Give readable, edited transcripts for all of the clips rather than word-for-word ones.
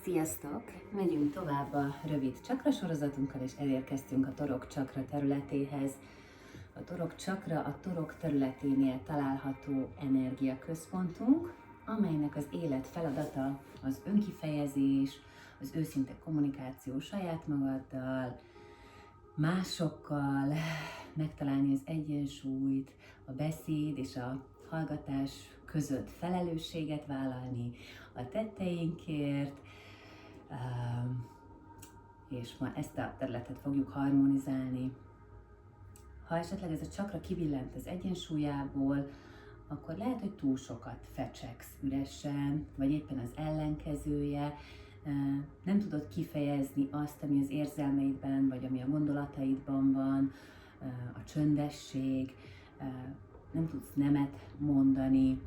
Sziasztok! Megyünk tovább a rövid csakra sorozatunkkal, és elérkeztünk a torok csakra területéhez. A torok csakra a torok területénél található energiaközpontunk, amelynek az élet feladata az önkifejezés, az őszinte kommunikáció saját magaddal, másokkal, megtalálni az egyensúlyt, a beszéd és a hallgatás között felelősséget vállalni a tetteinkért, és ma ezt a területet fogjuk harmonizálni. Ha esetleg ez a csakra kibillent az egyensúlyából, akkor lehet, hogy túl sokat fecsegsz üresen, vagy éppen az ellenkezője, nem tudod kifejezni azt, ami az érzelmeidben, vagy ami a gondolataidban van, a csöndesség, nem tudsz nemet mondani.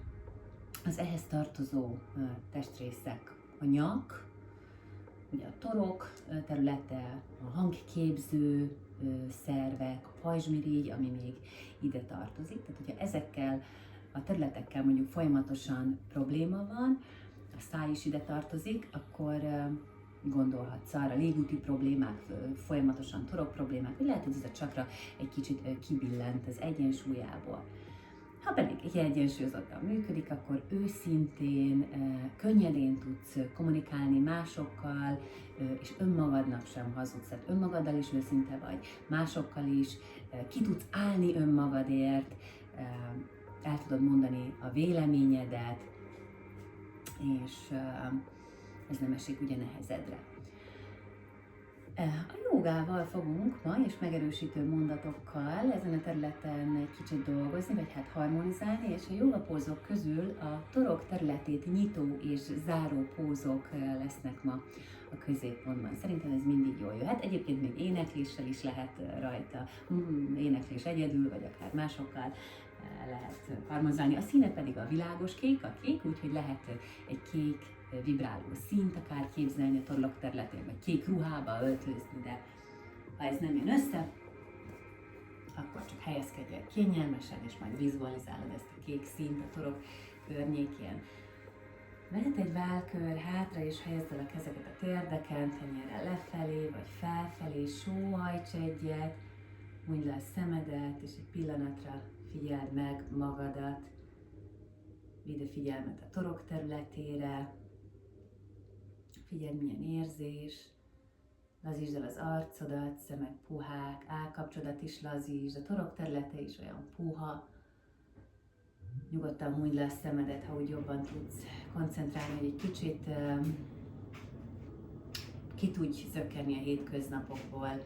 Az ehhez tartozó testrészek a nyak, ugye a torok területe, a hangképző szervek, a pajzsmirigy, ami még ide tartozik. Tehát, hogyha ezekkel a területekkel mondjuk folyamatosan probléma van, a száj is ide tartozik, akkor gondolhatsz arra, légúti problémák, folyamatosan torok problémák, hogy lehet, hogy ez a csakra egy kicsit kibillent az egyensúlyából. Ha pedig kiegyensúlyozottan működik, akkor őszintén, könnyedén tudsz kommunikálni másokkal, és önmagadnak sem hazudsz. Tehát önmagaddal is őszinte vagy, másokkal is, ki tudsz állni önmagadért, el tudod mondani a véleményedet, és ez nem esik ugye nehezedre. A jogával fogunk ma, és megerősítő mondatokkal ezen a területen egy kicsit dolgozni, vagy hát harmonizálni, és a jogapózok közül a torok területét nyitó és záró pózok lesznek ma a középpontban. Szerintem ez mindig jól jöhet. Egyébként még énekléssel is lehet rajta, éneklés egyedül, vagy akár másokkal lehet harmonizálni. A színe pedig a világos kék, a kék, úgyhogy lehet egy kék vibráló színt akár képzelni a torlok területén, vagy kék ruhába öltözni, de ha ez nem jön össze, akkor csak helyezkedj el kényelmesen, és majd vizualizálod ezt a kék színt a torok környékén. Mehet egy válkör hátra, és helyezd el a kezeket a térdeken, tenyérrel lefelé, vagy felfelé, sóhajts egyet, hunyd le a szemedet, és egy pillanatra figyeld meg magadat, vidd a figyelmet a torok területére, figyeld, milyen érzés, lazítsd el az arcodat, szemek puhák, állkapcsodat is lazítsd, a torok területe is olyan puha. Nyugodtan hunyd le a szemedet, ha úgy jobban tudsz koncentrálni, hogy egy kicsit ki tudj zökkenni a hétköznapokból,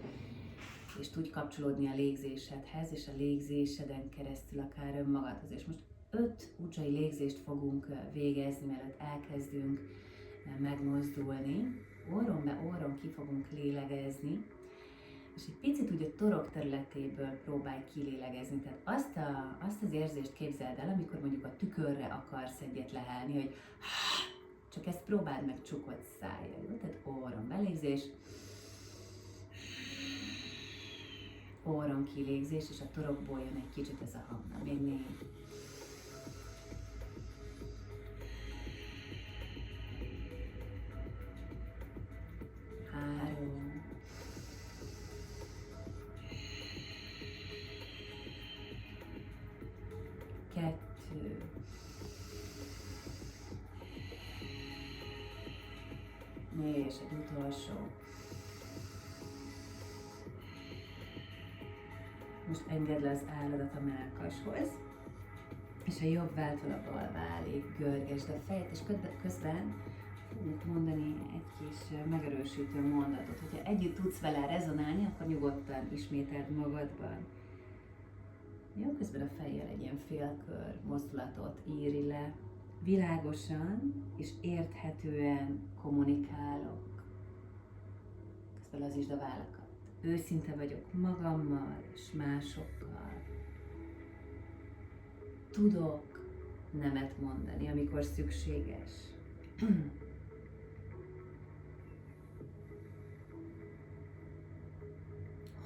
és tudj kapcsolódni a légzésedhez, és a légzéseden keresztül akár önmagadhoz. És most 5 ujjai légzést fogunk végezni, mielőtt elkezdünk megmozdulni. Orron be, orron ki fogunk lélegezni, és egy picit úgy a torok területéből próbálj kilélegezni. Tehát azt az érzést képzeld el, amikor mondjuk a tükörre akarsz egyet lehelni, hogy csak ezt próbáld meg csukott szájjal. Jó? Tehát orron belégzés, orron kilégzés, és a torokból jön egy kicsit ez a hang. Na, még 4. 3. 2. És egy utolsó. Most engedd le az álladat a mellkashoz, és a jobb váltól a bal válig görgesd a fejet, és közben fogunk mondani egy kis megerősítő mondatot. Hogyha együtt tudsz vele rezonálni, akkor nyugodtan ismételd magadban. Jó, közben a fejjel egy ilyen félkör mozdulatot írj le. Világosan és érthetően kommunikálok. Közben lazítsd a vállakat. Őszinte vagyok magammal és másokkal. Tudok nemet mondani, amikor szükséges.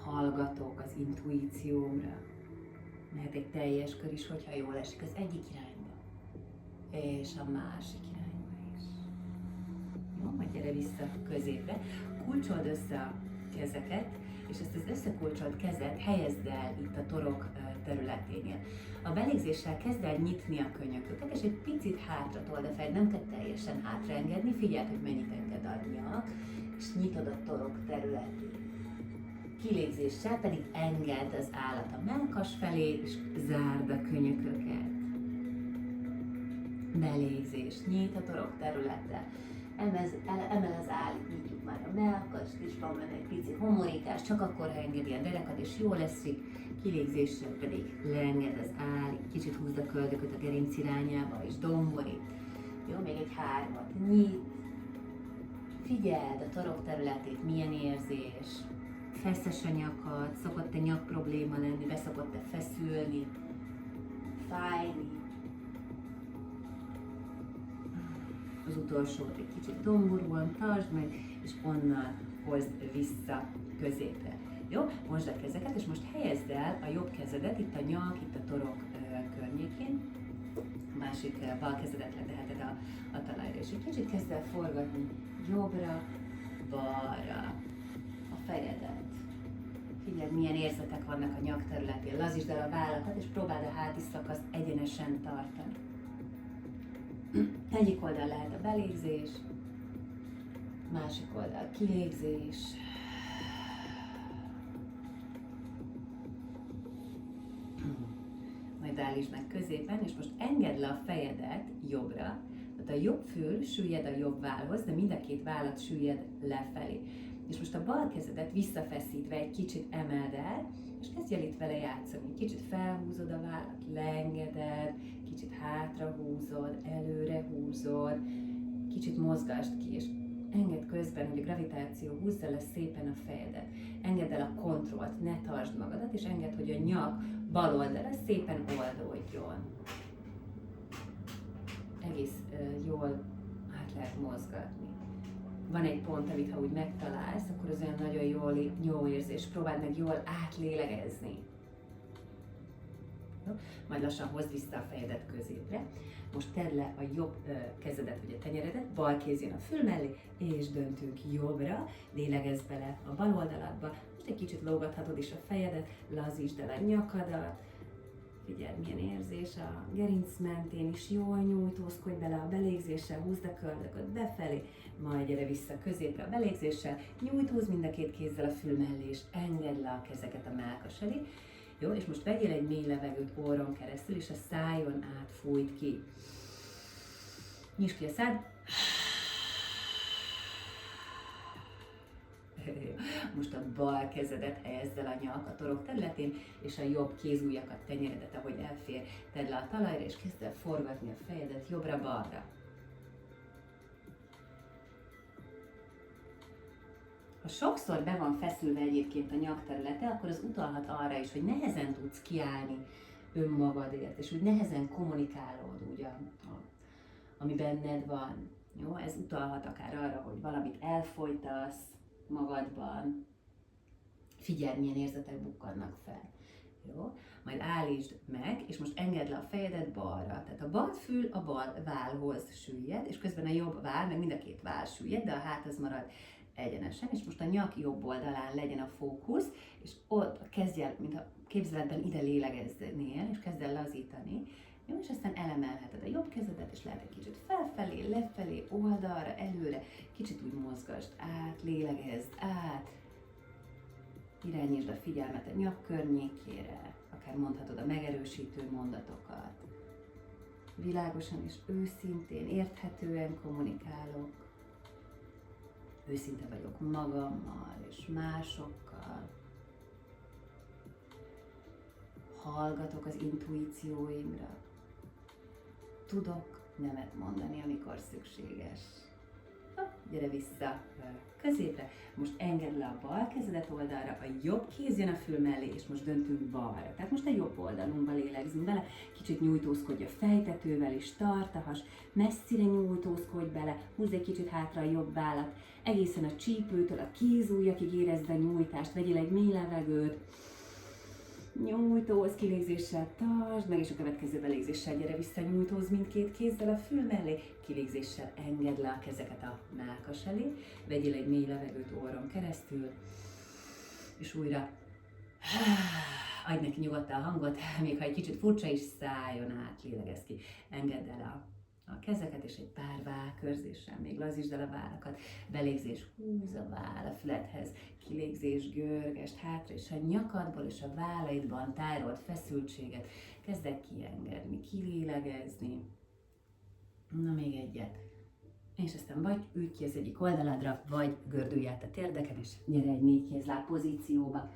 Hallgatok az intuíciómra. Mehet egy teljes kör is, hogyha jól esik az egyik irányba, és a másik irányba is. Jó? majd gyere vissza középre, kulcsold össze a kezeket, és ezt az összekulcsolt kezet helyezd el itt a torok területénél. A belégzéssel kezd el nyitni a könyököket, és egy picit hátra told a fejed, nem kell teljesen hátraengedni, figyeld, hogy mennyit enged a nyak, és nyitod a torok területét. Kilégzéssel pedig engedd az állat a mellkas felé, és zárd a könyököket. Belégzés, nyit a torok területe, emel az állat, nyitjuk már a mellkast, és van benne egy pici homorítás, csak akkor, ha engedi a derekad, és jól eszik, kilégzéssel pedig leenged az állat, kicsit húzd a köldököt a gerinc irányába, és domborít. Jó, még egy 3-at, nyit, figyeld a torok területét, milyen érzés, feszes a nyakad, szokott-e nyak probléma lenni, be szokott-e feszülni, fájni. Az utolsót egy kicsit domborúan tartsd meg, és onnan hozd vissza középre. Jó? Mosd a kezeket, és most helyezd el a jobb kezedet, itt a nyak, itt a torok környékén. A másik bal kezedet leteheted a talajra, és egy kicsit kezd el forgatni jobbra, balra a fejedet. Figyeld, milyen érzetek vannak a nyak területén. Lazítsd el a vállakat, és próbáld a háti szakaszt egyenesen tartani. Egyik oldal lehet a belégzés, másik oldal kilégzés. Majd állítsd meg középen, és most engedd le a fejedet jobbra, tehát a jobb fül süllyed a jobb vállhoz, de mind a két vállat süllyed lefelé. És most a bal kezedet visszafeszítve egy kicsit emeld el, és kezdj el itt vele játszani. Kicsit felhúzod a vállat, leengeded, kicsit hátra húzod, előre húzod, kicsit mozgasd ki, és engedd közben, hogy a gravitáció húzza le szépen a fejedet. Engedd el a kontrollt, ne tartsd magadat, és engedd, hogy a nyak bal oldala szépen oldódjon. Egész jól át lehet mozgatni. Van egy pont, amit ha úgy megtalálsz, akkor az olyan nagyon jó érzés. Próbáld meg jól átlélegezni. Majd lassan hozd vissza a fejedet középre. Most tedd le a jobb kezedet, vagy a tenyeredet, bal kéz jön a fül mellé, és döntünk jobbra, lélegezz bele a bal oldaladba. Most egy kicsit lógathatod is a fejedet, lazítsd el a nyakadat. Figyeld, milyen érzés a gerinc mentén is, jól nyújtózkodj bele a belégzéssel, húzd a köldököt befelé, majd gyere vissza középre a belégzéssel, nyújtózz mind a két kézzel a fül mellé, és engedd le a kezeket a mellkas elé. Jó, és most vegyél egy mély levegőt orron keresztül, és a szájon át fújt ki. Nyisd ki a szád. Most a bal kezedet helyezd el a nyak a torok területén, és a jobb kézujjakat, tenyeredet, ahogy elfér, tedd le a talajra, és kezd el forgatni a fejedet jobbra-balra. Ha sokszor be van feszülve egyébként a nyak területe, akkor az utalhat arra is, hogy nehezen tudsz kiállni önmagadért, és úgy nehezen kommunikálod, úgy ami benned van. Jó? Ez utalhat akár arra, hogy valamit elfojtasz magadban. Figyelj, milyen érzetek bukkannak fel. Jó? Majd állítsd meg, és most engedd le a fejedet balra. Tehát a bal fül a bal vállhoz süllyed, és közben a jobb váll, meg mind a két váll süllyed, de a hát az marad egyenesen, és most a nyak jobb oldalán legyen a fókusz, és ott kezdj el, mintha képzeletben ide lélegeznél, és kezd el lazítani. Jó, és aztán elemelheted a jobb kezedet, és lehet egy kicsit felfelé, lefelé, oldalra, előre, kicsit úgy mozgasd át, lélegezd át, irányítsd a figyelmet a nyak környékére, akár mondhatod a megerősítő mondatokat. Világosan és őszintén, érthetően kommunikálok. Őszinte vagyok magammal és másokkal. Hallgatok az intuícióimra. Tudok nemet mondani, amikor szükséges. Gyere vissza középre. Most engedd le a bal kezedet oldalra, a jobb kéz jön a fül mellé, és most döntünk balra. Tehát most a jobb oldalunkba lélegzünk bele, kicsit nyújtózkodj a fejtetővel, és tart a has, messzire nyújtózkodj bele, húzz egy kicsit hátra a jobb vállat, egészen a csípőtől a kézujjakig érezd a nyújtást, vegyél egy mély levegőt, Nyújtóz, kilégzéssel tartsd meg, és a következő belégzéssel gyere vissza, nyújtóz mindkét kézzel a fül mellé, kilégzéssel engedd le a kezeket a mellkas elé, vegyél egy mély levegőt orron keresztül, és újra adj neki nyugodtan a hangot, még ha egy kicsit furcsa is, szálljon át, lélegezd ki, engedd el a kezeket, és egy pár vállkörzéssel még lazítsd el a vállakat, belégzés, húz a váll a füledhez, kilégzés, görgesd hátra, és a nyakadból és a vállaidban tárolt feszültséget kezd el kiengedni, kilélegezni. Na még egyet. És aztán vagy ülj ki az egyik oldaladra, vagy gördülj át a térdeken, és gyere egy 4 kézláb pozícióba.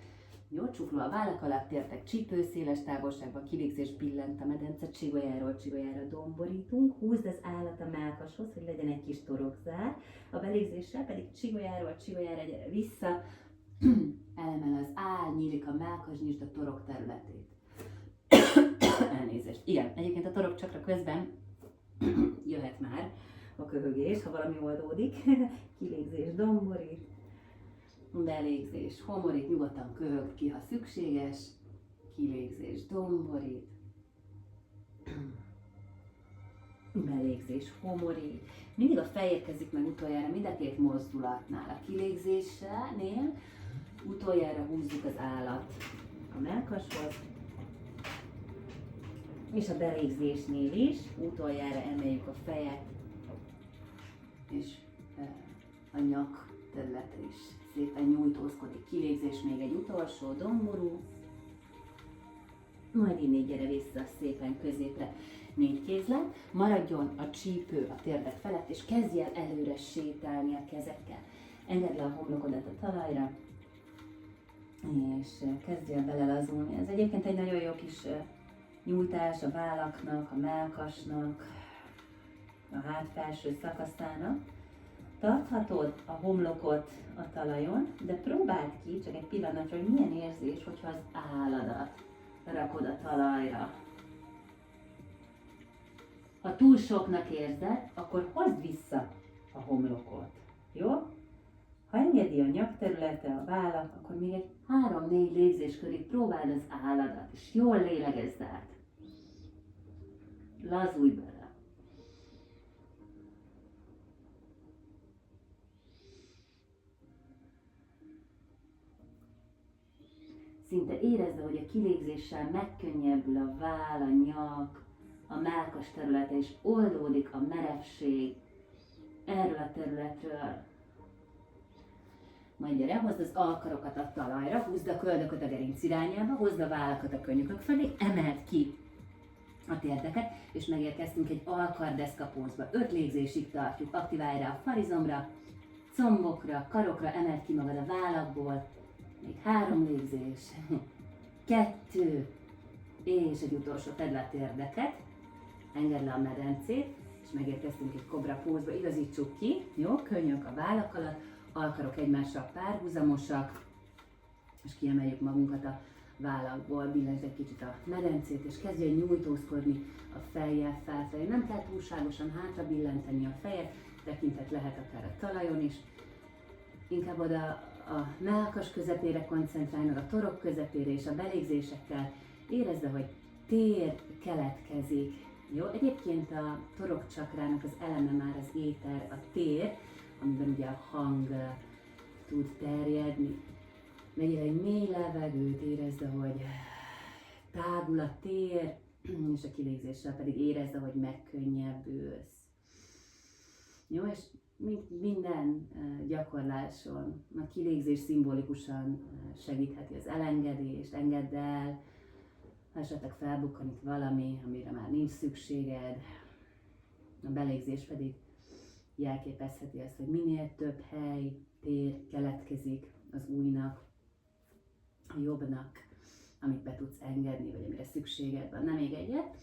Jó, csukló a vállak alatt, tértek csípőszéles távolságban, kilégzés billent a medence, csigolyáról csigolyára domborítunk, húzd az állat a mellkashoz, hogy legyen egy kis torokzár, a belégzéssel pedig csigolyáról csigolyára gyere vissza, elemel az áll, nyílik a mellkas, nyisd a torok területét. Elnézést. Igen, egyébként a torokcsakra közben jöhet már a köhögés, ha valami oldódik. Kilégzés, domborít, belégzés, homorít, nyugodtan köhög ki, ha szükséges. Kilégzés, domborít, belégzés, homorít. Mindig a fej érkezik meg utoljára mind a két mozdulatnál. A kilégzésnél utoljára húzzuk az állat a mellkashoz, és a belégzésnél is utoljára emeljük a fejet, és a nyak területe is szépen nyújtózkodik. Kilégzés, még egy utolsó domború, majd innen gyere vissza szépen középre. 4 kézlet, maradjon a csípő a térdek felett, és kezdj el előre sétálni a kezekkel. Engedd le a homlokodat a talajra, és kezdj el belelazulni. Ez egyébként egy nagyon jó kis nyújtás a vállaknak, a mellkasnak, a hátfelső szakaszának. Tarthatod a homlokot a talajon, de próbáld ki csak egy pillanatra, hogy milyen érzés, hogyha az álladat rakod a talajra. Ha túl soknak érzed, akkor hozd vissza a homlokot. Jó? Ha engedi a nyakterülete, a vállak, akkor még egy 3-4 légzéskörig próbáld az álladat, és jól lélegezd át. Lazulj bele. Szinte érezd, hogy a kilégzéssel megkönnyebbül a váll, a nyak, a mellkas területe, és oldódik a merevség erről a területről. Majd gyere, hozd az alkarokat a talajra, húzd a köldököt a gerinc irányába, hozd a vállakat a könnyűkök felé, emeld ki a térdeket, és megérkeztünk egy alkardeszka pózba. 5 légzésig tartjuk, aktiválj rá a farizomra, combokra, karokra, emeld ki magad a vállakból, még 3 légzés, 2, és egy utolsó, tedd le a térdeket, engedd le a medencét, és megérkeztünk egy kobra pózba, igazítsuk ki, jó, könnyök a vállak alatt, alkarok egymással párhuzamosak, és kiemeljük magunkat a vállakból, billesd egy kicsit a medencét, és kezdj el nyújtózkodni a fejjel felfelé. Nem kell túlságosan hátra billenteni a fejet, tekintet lehet akár a talajon is, inkább oda a mellkas közepére koncentrálj, meg a torok közepére, és a belégzésekkel érezd, hogy tér keletkezik. Jó? Egyébként a torokcsakrának az eleme már az éter, a tér, amiben ugye a hang tud terjedni. Vegyél egy mély levegőt, érezd, hogy tágul a tér, és a kilégzéssel pedig érezd, hogy megkönnyebbülsz. Jó, és minden gyakorláson a kilégzés szimbolikusan segítheti az elengedést, engedd el, ha esetleg felbukkan itt valami, amire már nincs szükséged. A belégzés pedig jelképezheti ezt, hogy minél több hely, tér keletkezik az újnak, a jobbnak, amit be tudsz engedni, vagy amire szükséged van. Nem még egyet.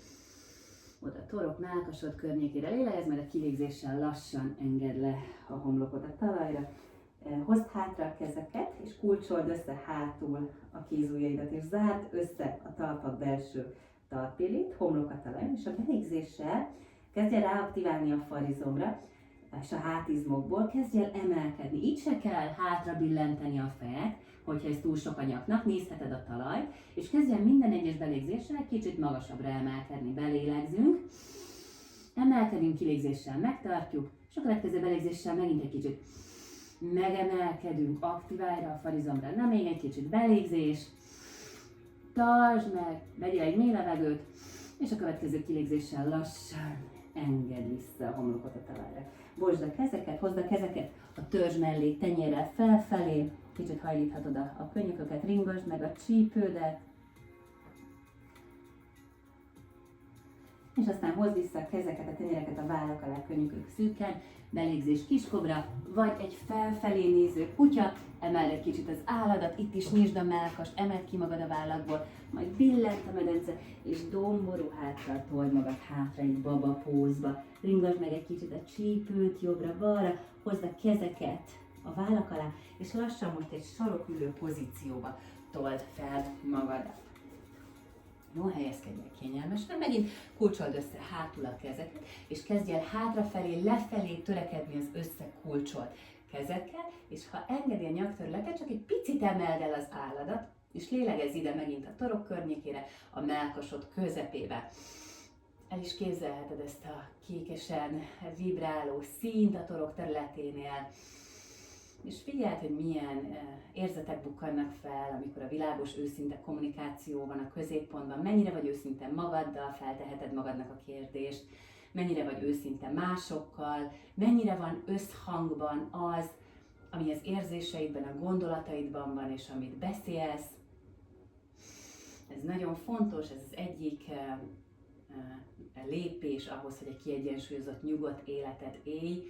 Oda a torok, mellkasod környékére lélegezd, majd a kilégzéssel lassan engedd le a homlokot a talajra. Hozd hátra a kezeket, és kulcsold össze hátul a kézujjaidat, és zárd össze a talpak belső talpillét, homlok a talajra, és a belégzéssel kezdj el ráaktiválni a farizomra. és a hátizmokból kezdj el emelkedni. Így se kell hátra billenteni a fejet, hogyha ez túl sok a nyaknak, nézheted a talajt, és kezdj el minden egyes belégzéssel egy kicsit magasabbra emelkedni. Belélegzünk, emelkedünk, kilégzéssel megtartjuk, és a következő belégzéssel megint egy kicsit megemelkedünk, aktiválj a farizomra, na még egy kicsit belégzés, tartsd meg, vegyél egy mély levegőt, és a következő kilégzéssel lassan engedd vissza a homlokot a talajra. Bosd a kezeket, hozd a kezeket a törzs mellé, tenyérrel felfelé, kicsit hajlíthatod a könyököket, ringasd meg a csípődet, és aztán hozd vissza a kezeket, a tenyereket a vállak alá, könyökök szűken, belégzés kiskobra, vagy egy felfelé néző kutya, emeld egy kicsit az álladat, itt is nyisd a mellkast, emeld ki magad a vállakból, majd billent a medence, és domború háttal told magad hátra egy baba pózba. Ringasd meg egy kicsit a csípőt jobbra-balra, hozd a kezeket a vállak alá, és lassan most egy sarokülő pozícióba told fel magadat. Jó, helyezkedj el kényelmesen, megint kulcsold össze hátul a kezeket, és kezdj el hátrafelé, lefelé törekedni az összekulcsolt kezekkel, és ha engedi a nyaktörletet, csak egy picit emeld el az álladat, és lélegezz ide megint a torok környékére, a mellkasod közepébe. El is képzelheted ezt a kékesen vibráló színt a torok területénél, és figyeld, hogy milyen érzetek bukkannak fel, amikor a világos, őszinte kommunikáció van a középpontban, mennyire vagy őszinte magaddal, felteheted magadnak a kérdést, mennyire vagy őszinte másokkal, mennyire van összhangban az, ami az érzéseidben, a gondolataidban van, és amit beszélsz. Ez nagyon fontos, ez az egyik lépés ahhoz, hogy egy kiegyensúlyozott, nyugodt életet élj,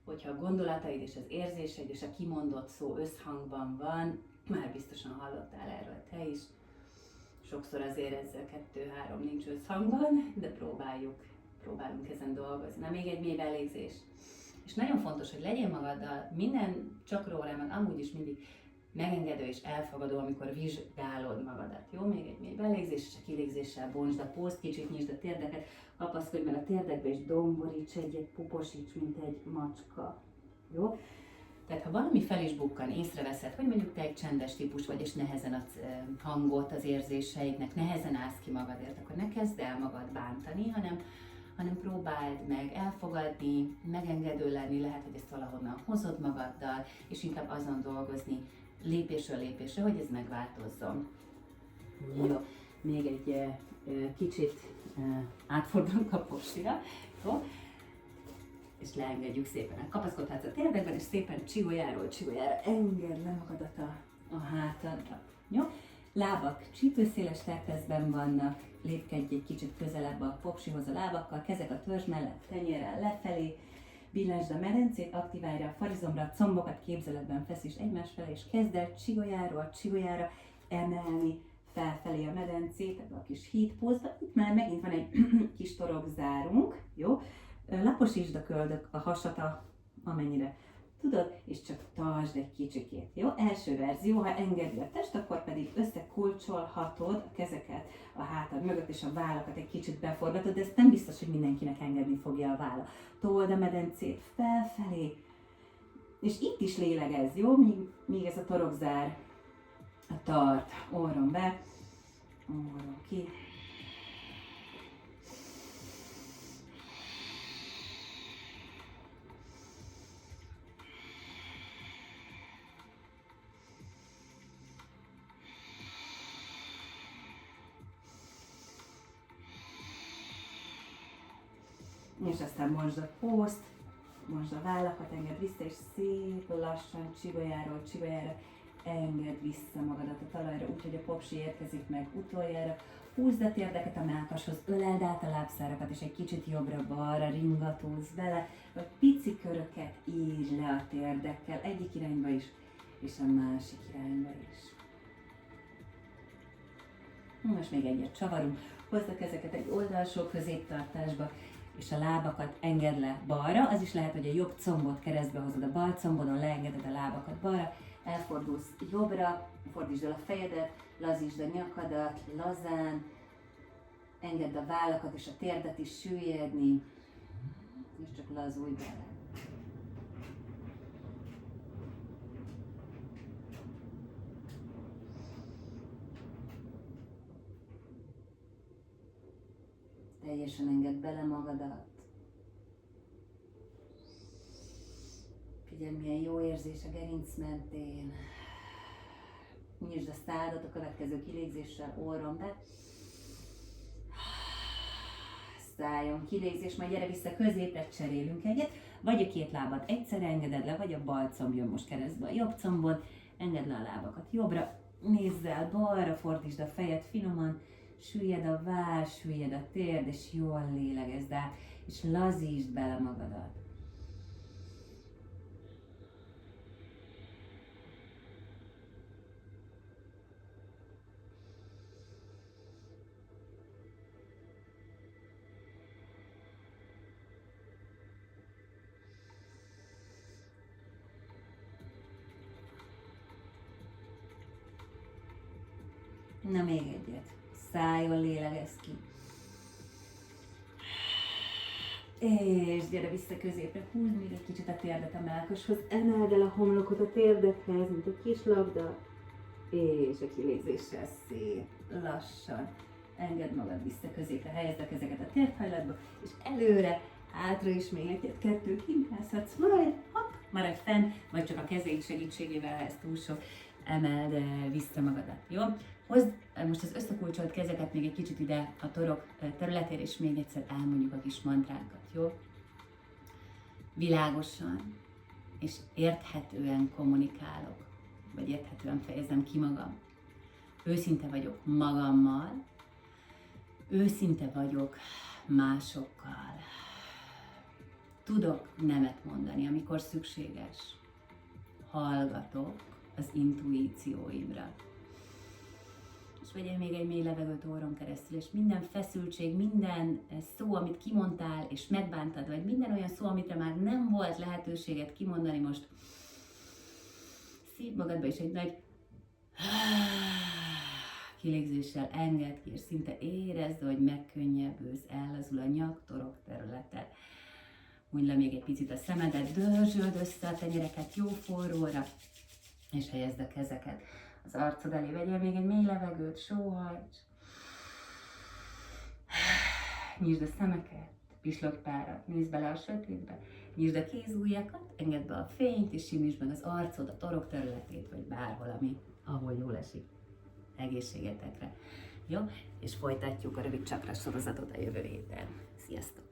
hogyha a gondolataid és az érzéseid és a kimondott szó összhangban van, már biztosan hallottál erről te is. Sokszor azért ezzel 2-3 nincs összhangban, de próbálunk ezen dolgozni. Na még egy mély belégzés. És nagyon fontos, hogy legyél magaddal minden csakrórámon amúgy is mindig megengedő és elfogadó, amikor vizsgálod magadat. Jó? Még egy mély belégzés, és a kilégzéssel bontsd a pózt, kicsit nyisd a térdeket, kapaszkodj meg a térdekbe, és domboríts egyet, puposíts, mint egy macska. Jó? Tehát ha valami fel is bukkan, észreveszed, hogy mondjuk te egy csendes típus vagy, és nehezen adsz hangot az érzéseidnek, nehezen állsz ki magadért, akkor ne kezd el magad bántani, hanem próbáld meg elfogadni, megengedő lenni, lehet, hogy ezt valahonnan hozod magaddal, és inkább azon dolgozni lépésről lépésre, hogy ez megváltozzon. Jó, még egy kicsit átfordulunk a posira, jó? És leengedjük szépen. Kapaszkodhatsz a térdekben, és szépen csigoljáról csigoljára engedd le magadat a hátadra. Jó? Lábak csípőszéles trapezben vannak, lépkedj egy kicsit közelebb a popsihoz a lábakkal, kezek a törzs mellett, tenyérrel lefelé, billensd a medencét, aktiválj a farizomra, a combokat képzeletben feszítsd egymás felé, és kezd el csigoljára emelni felfelé a medencét, ebbe a kis hídpózba. Itt már megint van egy kis torokzárunk, jó? Laposítsd a köldök, a hasat, amennyire tudod, és csak tartsd egy kicsikét, jó? Első verzió, ha engedi a test, akkor pedig összekulcsolhatod a kezeket a hátad mögött, és a vállakat egy kicsit beforgatod, de ez nem biztos, hogy mindenkinek engedni fogja a válla. Told a medencét felfelé, és itt is lélegezz, jó? Míg ez a torokzár tart, orron be, orron ki. És aztán bontsd a pózt, bontsd a vállakat, engedd vissza, és szép lassan csigoljára engedd vissza magadat a talajra, úgyhogy a popsi érkezik meg utoljára. Húzd a térdeket a mellkashoz, öleld át a lábszárakat, és egy kicsit jobbra-balra ringatózz bele, vagy pici köröket írj le a térdekkel, egyik irányba is, és a másik irányba is. Most még egyet csavarunk, hozd a kezeket egy oldalsó középtartásba, és a lábakat engedd le balra, az is lehet, hogy a jobb combot keresztbe hozod a bal combodon, leengeded a lábakat balra, elfordulsz jobbra, fordítsd el a fejedet, lazítsd a nyakadat, lazán, engedd a vállakat és a térdet is süllyedni, és csak lazulj bele. Teljesen engedd bele magadat. Figyelj, milyen jó érzés a gerinc mentén. Nyisd a szádat a következő kilégzéssel, orron be. Szájon kilégzés, majd gyere vissza középre, cserélünk egyet. Vagy a két lábad egyszer engeded le, vagy a bal comb jön most keresztbe a jobb combod. Engedd le a lábakat jobbra, nézz el balra, fordítsd a fejed finoman, süllyed a váll, süllyed a térd, és jól lélegezd át, és lazítsd bele magadat. Na még egyet. Szájon lélegezz ki. És gyere vissza középre, húzd még egy kicsit a térdet a mellkashoz, emeld el a homlokot a térdekhez, mint egy kis labda. És a kilégzéssel szép, lassan engedd magad vissza középre, helyezd a kezeket a térfájlatba, és előre, hátra is még egyet, kettőt hintázhatsz, majd hopp, maradj fenn, vagy csak a kezéid segítségével, ha ez túl sok, emeld vissza magadat, jó? Hozd most az összekulcsolt kezeket még egy kicsit ide a torok területére, és még egyszer elmondjuk a kis mantránkat, jó? Világosan és érthetően kommunikálok, vagy érthetően fejezem ki magam. Őszinte vagyok magammal, őszinte vagyok másokkal. Tudok nemet mondani, amikor szükséges. Hallgatok az intuícióimra. És vegyél még egy mély levegőt orron keresztül, és minden feszültség, minden szó, amit kimondtál, és megbántad, vagy minden olyan szó, amit már nem volt lehetőséget kimondani, most szívd magadba, és egy nagy kilégzéssel engedd ki, és szinte érezd, hogy megkönnyebbülsz, ellazul a nyak-torok területe. Mondj le még egy picit a szemedet, dörzsöld össze a tenyereket jó forróra, és helyezd a kezeket az arcod elé. Vegyél még egy mély levegőt, sóhajts. Nyisd a szemeket, pislogj párat, nézd bele a sötétbe, nyisd a kézujjakat, engedd be a fényt, és simítsd meg az arcod, a torok területét, vagy bárhol, ahol jól esik. Egészségetekre. Jó? És folytatjuk a rövid csakra sorozatot a jövő héten. Sziasztok!